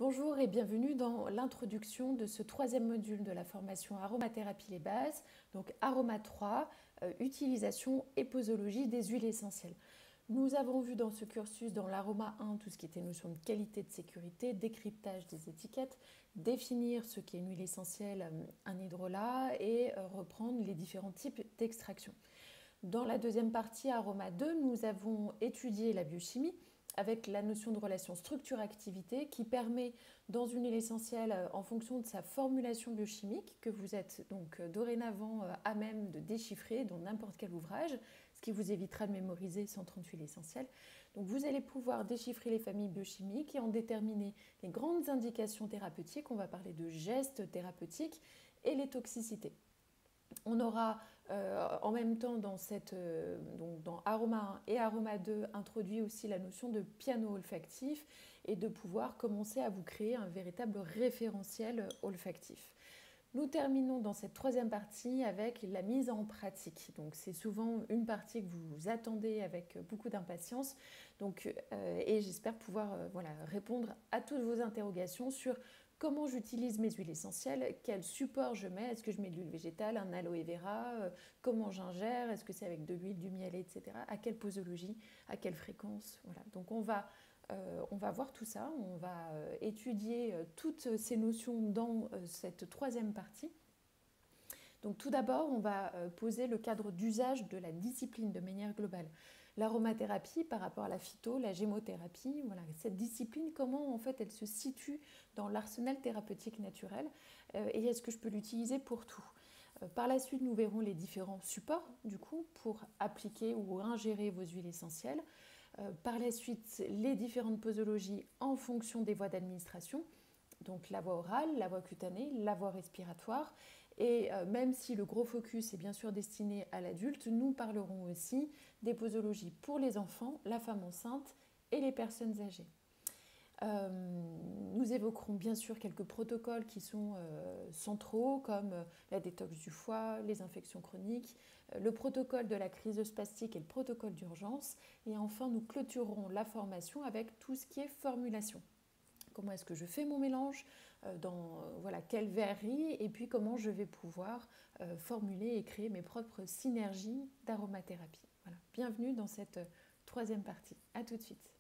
Bonjour et bienvenue dans l'introduction de ce troisième module de la formation Aromathérapie les bases, donc Aroma 3, utilisation et posologie des huiles essentielles. Nous avons vu dans ce cursus, dans l'aroma 1, tout ce qui était notion de qualité, de sécurité, décryptage des étiquettes, définir ce qu'est une huile essentielle, un hydrolat et reprendre les différents types d'extraction. Dans la deuxième partie, Aroma 2, nous avons étudié la biochimie avec la notion de relation structure-activité qui permet, dans une huile essentielle, en fonction de sa formulation biochimique, que vous êtes donc dorénavant à même de déchiffrer dans n'importe quel ouvrage, ce qui vous évitera de mémoriser 130 huiles essentielles. Donc vous allez pouvoir déchiffrer les familles biochimiques et en déterminer les grandes indications thérapeutiques. On va parler de gestes thérapeutiques et les toxicités. On aura en même temps donc dans Aroma 1 et Aroma 2 introduit aussi la notion de piano olfactif et de pouvoir commencer à vous créer un véritable référentiel olfactif. Nous terminons dans cette troisième partie avec la mise en pratique. Donc c'est souvent une partie que vous attendez avec beaucoup d'impatience. Et j'espère pouvoir répondre à toutes vos interrogations sur comment j'utilise mes huiles essentielles, quel support je mets, est-ce que je mets de l'huile végétale, un aloe vera, comment j'ingère, est-ce que c'est avec de l'huile, du miel, etc. À quelle posologie, à quelle fréquence. Voilà. Donc on va voir tout ça, on va étudier toutes ces notions dans cette troisième partie. Donc tout d'abord, on va poser le cadre d'usage de la discipline de manière globale. L'aromathérapie par rapport à la phyto, la gémothérapie, voilà, cette discipline, comment en fait elle se situe dans l'arsenal thérapeutique naturel et est-ce que je peux l'utiliser pour tout. Par la suite, nous verrons les différents supports du coup pour appliquer ou ingérer vos huiles essentielles. Par la suite, les différentes posologies en fonction des voies d'administration. Donc la voie orale, la voie cutanée, la voie respiratoire. Et même si le gros focus est bien sûr destiné à l'adulte, nous parlerons aussi des posologies pour les enfants, la femme enceinte et les personnes âgées. Nous évoquerons bien sûr quelques protocoles qui sont centraux comme la détox du foie, les infections chroniques, le protocole de la crise spastique et le protocole d'urgence. Et enfin, nous clôturerons la formation avec tout ce qui est formulation. Comment est-ce que je fais mon mélange, quelle verrerie et puis comment je vais pouvoir formuler et créer mes propres synergies d'aromathérapie. Voilà. Bienvenue dans cette troisième partie. À tout de suite.